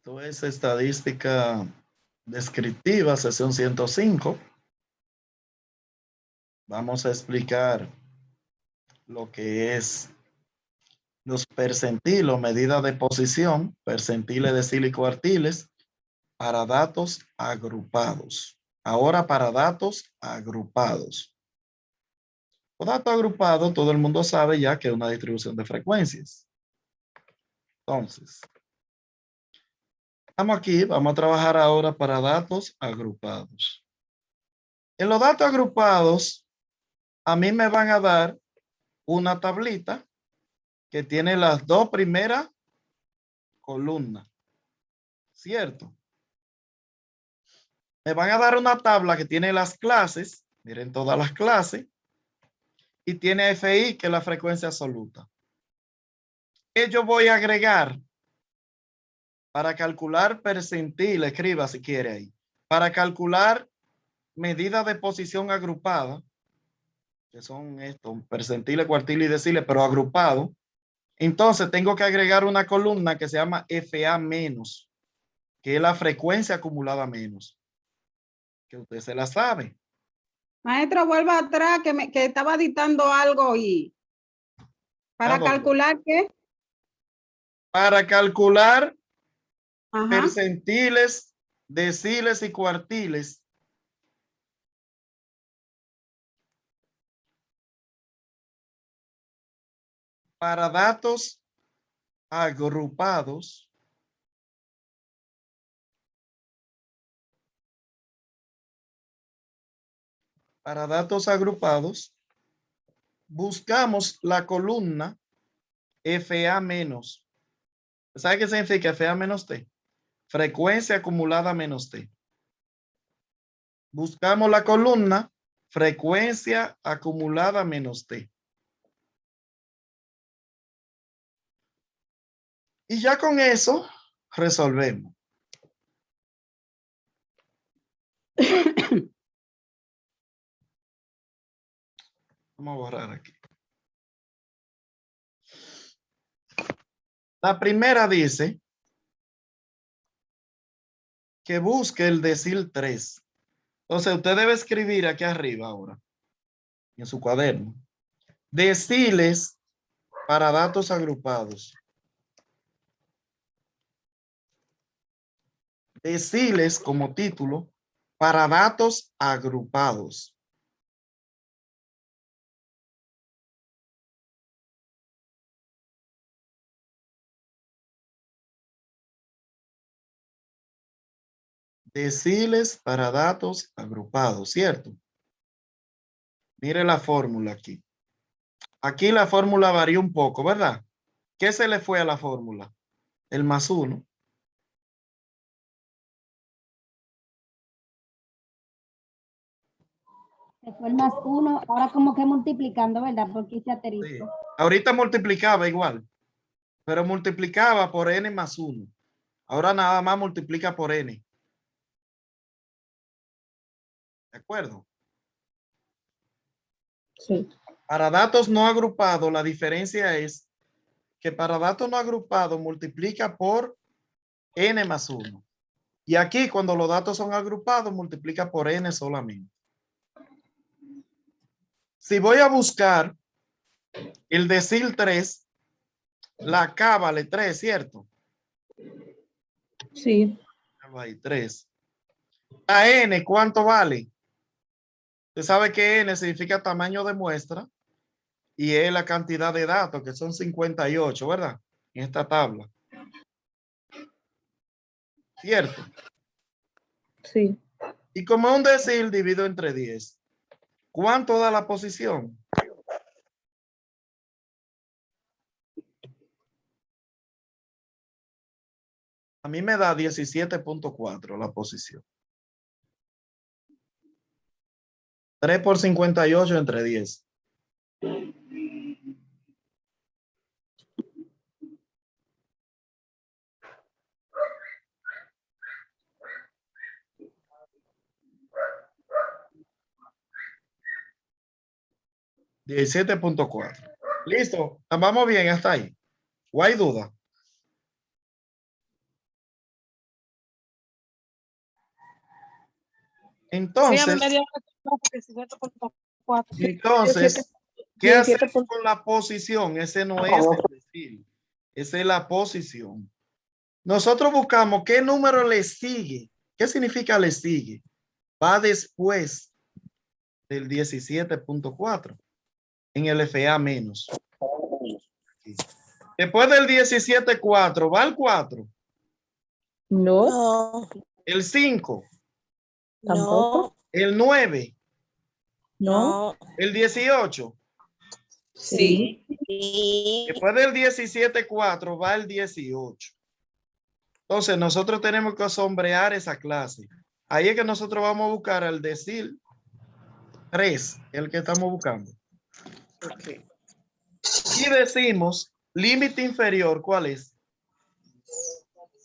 Esto es estadística descriptiva, sesión 105. Vamos a explicar lo que es los percentilos, medida de posición, percentiles, deciles y cuartiles para datos agrupados. Ahora para datos agrupados. Los datos agrupados, todo el mundo sabe ya que es una distribución de frecuencias. Entonces, estamos aquí, vamos a trabajar ahora para datos agrupados. En los datos agrupados, a mí me van a dar una tablita que tiene las dos primeras columnas, ¿cierto? Me van a dar una tabla que tiene las clases, miren todas las clases, y tiene FI, que es la frecuencia absoluta. ¿Qué yo voy a agregar para calcular percentil? Escriba si quiere ahí. Para calcular medidas de posición agrupada, que son estos, percentiles, cuartiles y deciles, pero agrupados. Entonces tengo que agregar una columna que se llama FA menos, que es la frecuencia acumulada menos, que usted se la sabe. Maestro, vuelva atrás, que estaba dictando algo y para calcular qué. Para calcular Ajá. percentiles, deciles y cuartiles. Para datos agrupados. Para datos agrupados, buscamos la columna FA menos. ¿Sabe qué significa FA menos T? Frecuencia acumulada menos T. Buscamos la columna frecuencia acumulada menos T. Y ya con eso resolvemos. Vamos a borrar aquí. La primera dice que busque el decil 3. Entonces usted debe escribir aquí arriba ahora, en su cuaderno, deciles para datos agrupados. Deciles como título para datos agrupados. Deciles para datos agrupados, ¿cierto? Mire la fórmula aquí. Aquí la fórmula varía un poco, ¿verdad? ¿Qué se le fue a la fórmula? El más 1. Se fue el más 1, ahora como que multiplicando, ¿verdad? Porque hice Sí. asterisco. Ahorita multiplicaba igual, pero multiplicaba por n más 1. Ahora nada más multiplica por n. ¿De acuerdo? Sí. Para datos no agrupados, la diferencia es que para datos no agrupados multiplica por n más 1. Y aquí, cuando los datos son agrupados, multiplica por n solamente. Si voy a buscar el decil 3, la K vale 3, ¿cierto? Sí. Ahí, 3. La n, ¿cuánto vale? Usted sabe que n significa tamaño de muestra y es la cantidad de datos, que son 58, ¿verdad? En esta tabla. ¿Cierto? Sí. Y como un decil dividido entre 10, ¿cuánto da la posición? A mí me da 17.4 la posición. 3 por 58 entre 10. $17.4. Listo. Vamos bien hasta ahí. ¿O hay duda? Entonces, Sí, a mí me dio 17.4. entonces, ¿qué 17. hacemos con la posición? Ese no es el decil. Esa es la posición. Nosotros buscamos qué número le sigue. ¿Qué significa le sigue? Va después del 17.4 en el FA menos. Después del 17.4 va el 4. No, No, El 5. tampoco. El 9. No. no. El 18. Sí. Sí. Después del 17.4 va el 18. Entonces nosotros tenemos que sombrear esa clase. Ahí es que nosotros vamos a buscar al decil 3, el que estamos buscando. Okay. Y decimos límite inferior, ¿cuál es?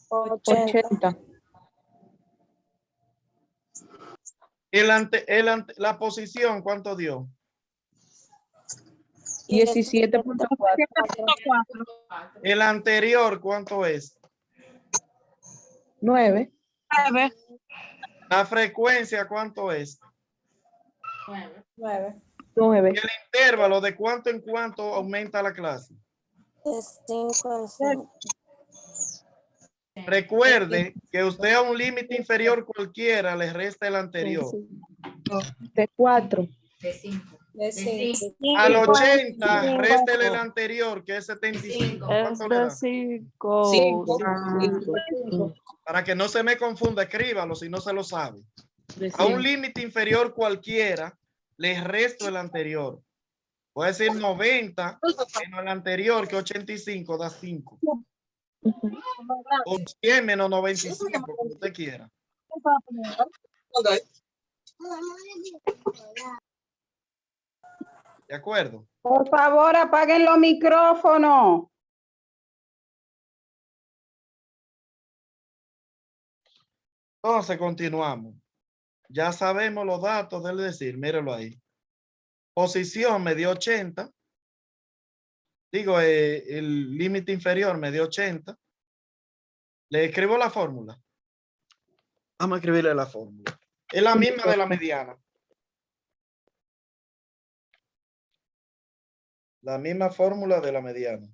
80. La posición, ¿cuánto dio? 17.4. El anterior, ¿cuánto es? 9. La frecuencia, ¿cuánto es? 9. 9. Y el intervalo, ¿de cuánto en cuánto aumenta la clase? De 5 en 5. Recuerde que usted a un límite inferior cualquiera le resta el anterior. De 4. De 5. Al 80, réstele el anterior, que es 75. ¿Cuánto le da? 5. Para que no se me confunda, escríbalo si no se lo sabe. A un límite inferior cualquiera le resto el anterior. Puede decir 90 menos el anterior, que 85 da 5. O 100 menos 95, como usted quiera. ¿De acuerdo? Por favor, apaguen los micrófonos. Entonces continuamos. Ya sabemos los datos del decir, míralo ahí. Posición me dio 80. Digo, el límite inferior me dio 80. Le escribo la fórmula. Vamos a escribirle la fórmula. Es la misma de la mediana. La misma fórmula de la mediana.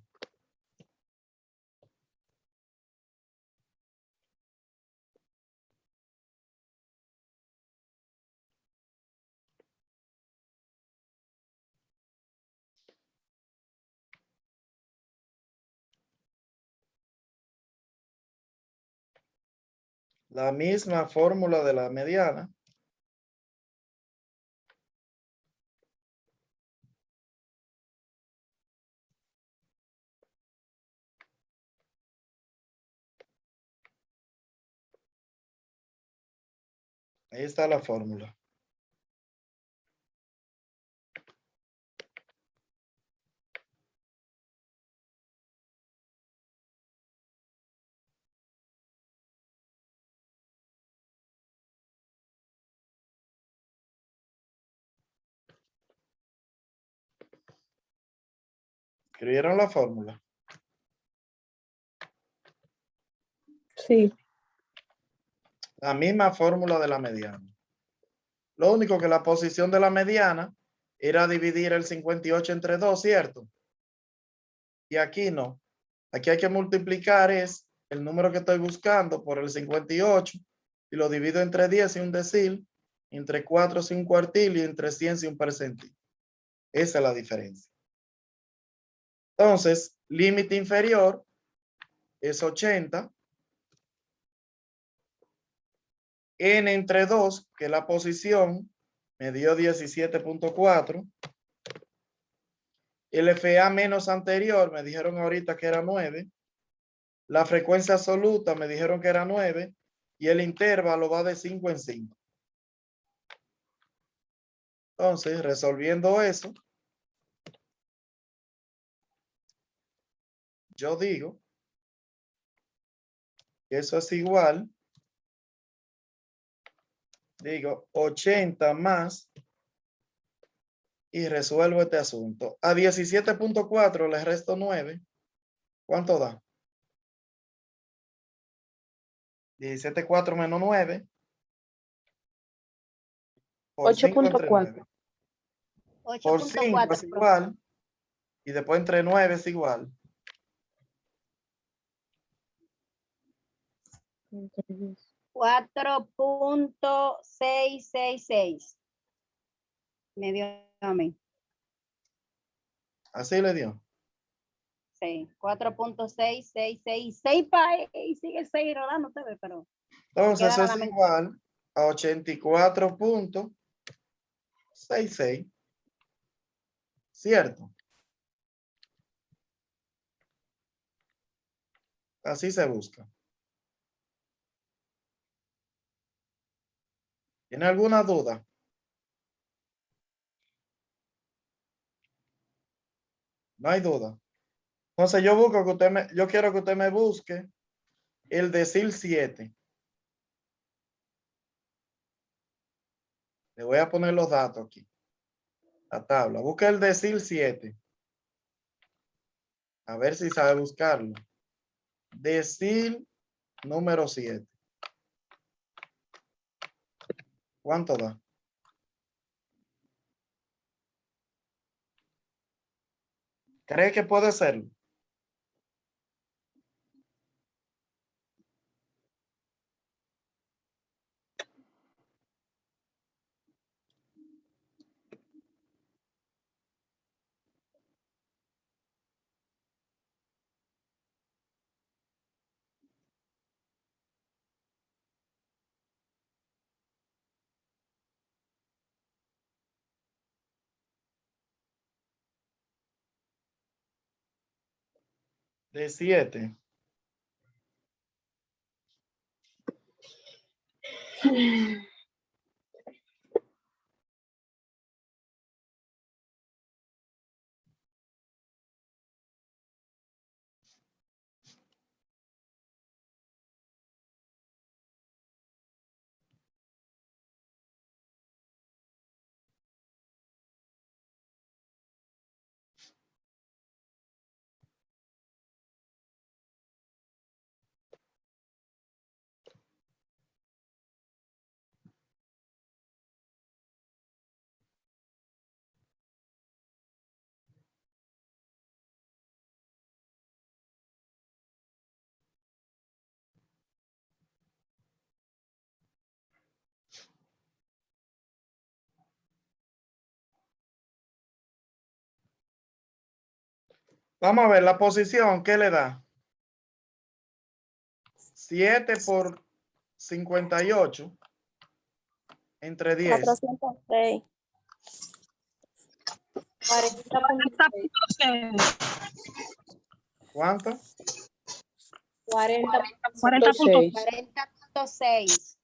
La misma fórmula de la mediana. Ahí está la fórmula. ¿Escribieron la fórmula? Sí. La misma fórmula de la mediana. Lo único que la posición de la mediana era dividir el 58 entre 2, ¿cierto? Y aquí no. Aquí hay que multiplicar es el número que estoy buscando por el 58 y lo divido entre 10 y un decil, entre 4 y un cuartil y entre 100 y un percentil. Esa es la diferencia. Entonces, límite inferior es 80. N entre 2, que es la posición, me dio 17.4. El FA menos anterior, me dijeron ahorita que era 9. La frecuencia absoluta, me dijeron que era 9. Y el intervalo va de 5 en 5. Entonces, resolviendo eso, yo digo que eso es igual, digo 80 más, y resuelvo este asunto. A 17.4 le resto 9. ¿Cuánto da? 17.4 menos 9. por 5 entre 9. 8.4. Por 5 es igual. Y después entre 9 es igual. Entonces, 4.666. Me dio a mí. Así le dio. Sí, 4.666. 6 para y sigue 6 rodando, te ve, pero. Entonces Queda eso es la mente. igual a 84.66. ¿Cierto? Así se busca. ¿Tiene alguna duda? No hay duda. Entonces yo busco que yo quiero que usted me busque el decil 7. Le voy a poner los datos aquí. La tabla. Busca el decil 7. A ver si sabe buscarlo. Decil número 7. ¿Cuánto da? ¿Cree que puede serlo? De 7. Vamos a ver la posición. ¿Qué le da? 7 por 58 entre 10. 406. 40.6. ¿Cuánto? 40.6. 40.6.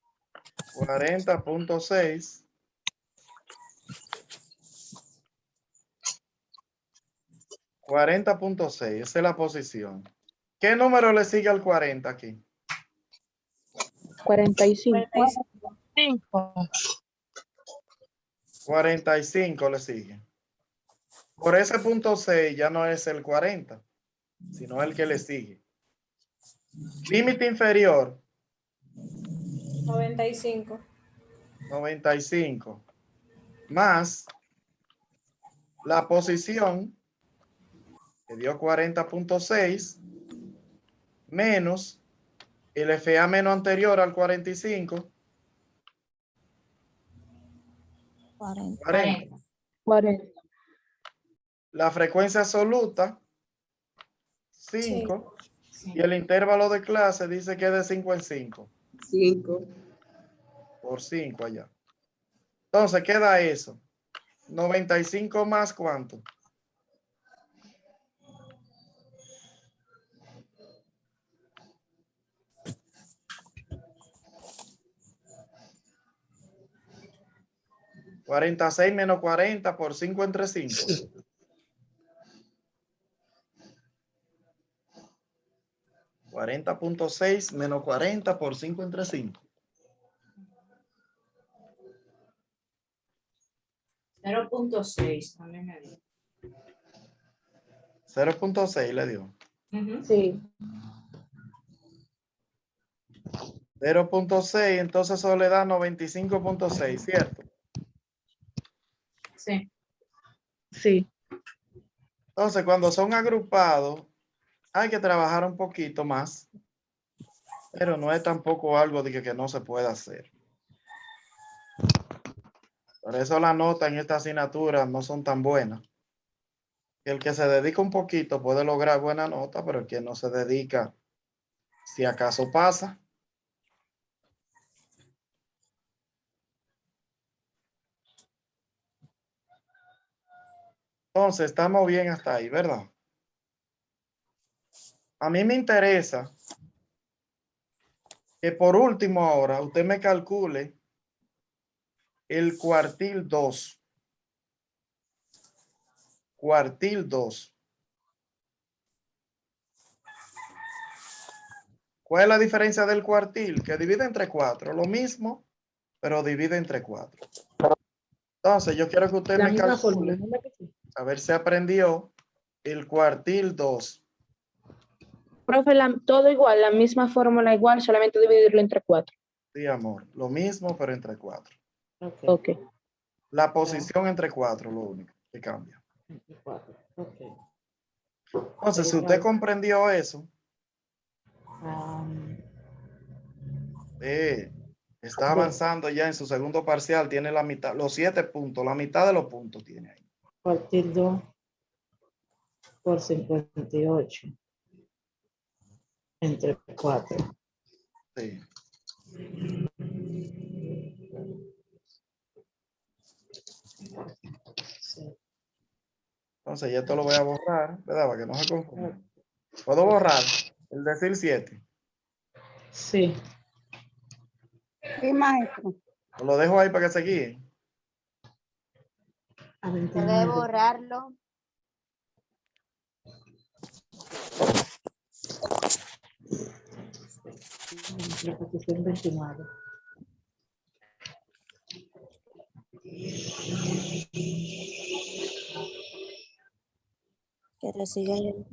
40.6. 40.6. Esa es la posición. ¿Qué número le sigue al 40 aquí? 45. 45 le sigue. Por ese punto 6 ya no es el 40, sino el que le sigue. Límite inferior. 95. 95. Más la posición que dio 40.6 menos el FA menos anterior al 45. 40. 40. La frecuencia absoluta 5 y el intervalo de clase dice que es de 5 en 5. 5. Por 5 allá. Entonces queda eso. 95 más ¿cuánto? ¿46 menos 40 por 5 entre 5? 40.6 menos 40 por 5 entre 5. 0.6 también me dio. 0.6 le dio. Sí. 0.6, entonces eso le da 95.6, ¿cierto? Sí. Sí. Entonces, cuando son agrupados, hay que trabajar un poquito más, pero no es tampoco algo de que no se pueda hacer. Por eso las notas en esta asignatura no son tan buenas. El que se dedica un poquito puede lograr buena nota, pero el que no se dedica, si acaso pasa. Entonces, estamos bien hasta ahí, ¿verdad? A mí me interesa que por último ahora usted me calcule el cuartil 2. Cuartil 2. ¿Cuál es la diferencia del cuartil? Que divide entre 4. Lo mismo, pero divide entre 4. Entonces, yo quiero que usted La me misma fórmula, calcule, ¿verdad que sí? a ver si aprendió el cuartil 2. Profe, todo igual, la misma fórmula igual, solamente dividirlo entre 4. Sí, amor. Lo mismo, pero entre 4. Ok. La posición entre 4, lo único que cambia. Entonces, si usted comprendió eso, está avanzando ya en su segundo parcial, tiene la mitad, los 7 puntos, la mitad de los puntos tiene ahí. Cuartil 2 por 58 entre 4. Sí. Entonces, ya esto lo voy a borrar, ¿verdad? Para que no se confunda. ¿Puedo borrar el decir 7? Sí. Sí, maestro. ¿O lo dejo ahí para que se guíen? A Puede 29. borrarlo. La posición 29. Que reciben el...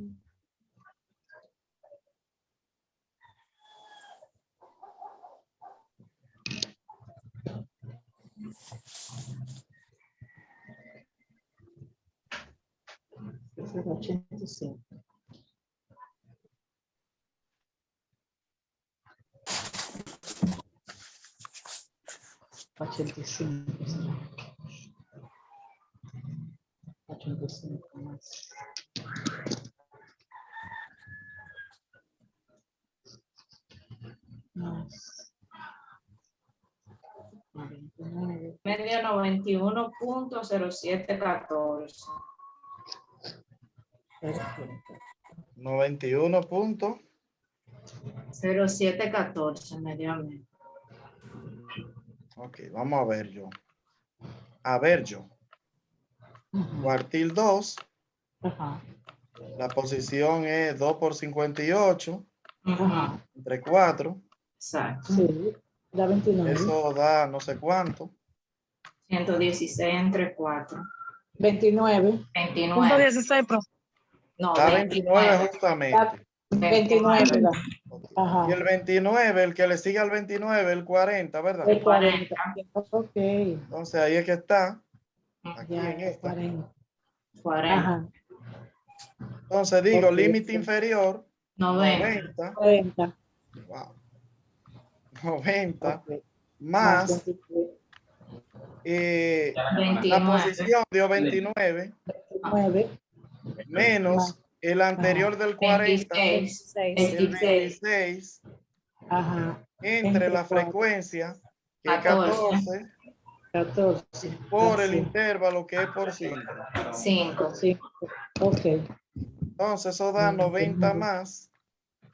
Ese es 85. $85. 85 más. Más. 99. Medio 91.0714. Perfecto. 91 puntos. 0714 medio. Ok, vamos a ver yo. A ver yo. Cuartil 2. Ajá. La posición es 2 por 58 Ajá. entre 4. Exacto. Sí. Da 29. Eso da no sé cuánto. 116 entre 4. 29. 29. 16, profe. No, Da 29 29. justamente. 29. Da. Ajá. Y el 29, el que le sigue al 29, el 40, ¿verdad? El 40. Ok. Entonces ahí es que está. Aquí Ya, en esta. 40. 40. Ajá. Entonces digo, Ok. límite inferior, 90. 40. Wow. 90 Ok. más 23. la 29. posición dio 29 9. menos el anterior del 40, 26. el 26. 26, Ajá. entre la 4. frecuencia, que es 14. 14, 14. por el Así. intervalo, que es por 5. 5. 5. Ok. Entonces eso da 90 más,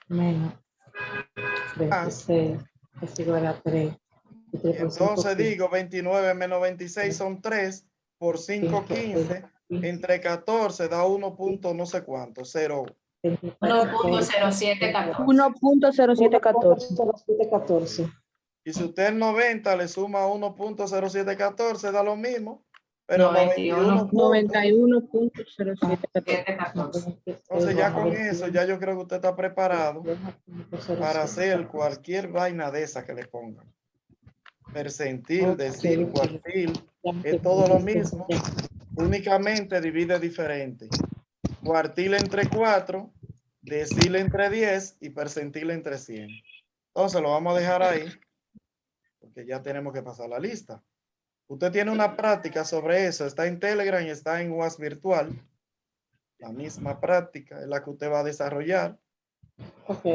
Menos 26. Es igual a 3. Y 3 por 5, entonces digo 29 menos 26 son 3, por 5, 15, entre 14 da 1 punto no sé cuánto, 0. 1.0714. 1.0714. 1.0714. Y si usted es 90 le suma 1.0714, da lo mismo, pero 91 puntos. 91.0714. Entonces ya con eso, ya yo creo que usted está preparado para hacer cualquier vaina de esa que le pongan. Percentil, decir, cuartil, es todo lo mismo. únicamente divide diferente. Cuartil entre 4, decil entre 10 y percentil entre 100. Entonces lo vamos a dejar ahí porque ya tenemos que pasar la lista. Usted tiene una práctica sobre eso. Está en Telegram y está en UAS virtual. La misma práctica es la que usted va a desarrollar. Ok.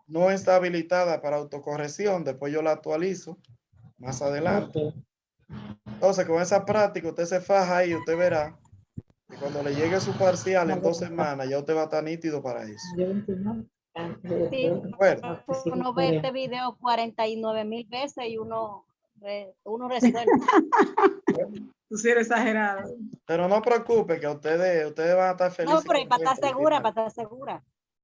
No está habilitada para autocorrección. Después yo la actualizo más adelante. Ok. Entonces, con esa práctica, usted se faja ahí y usted verá que cuando le llegue su parcial en 2 semanas, ya usted va a estar nítido para eso. Yo 29. Antes Sí, de Bueno, uno ve este video 49,000 veces y uno resuelve. Tú sí eres exagerado. Pero no preocupe que ustedes van a estar felices. No, pero para estar contentos al segura, final. para estar segura.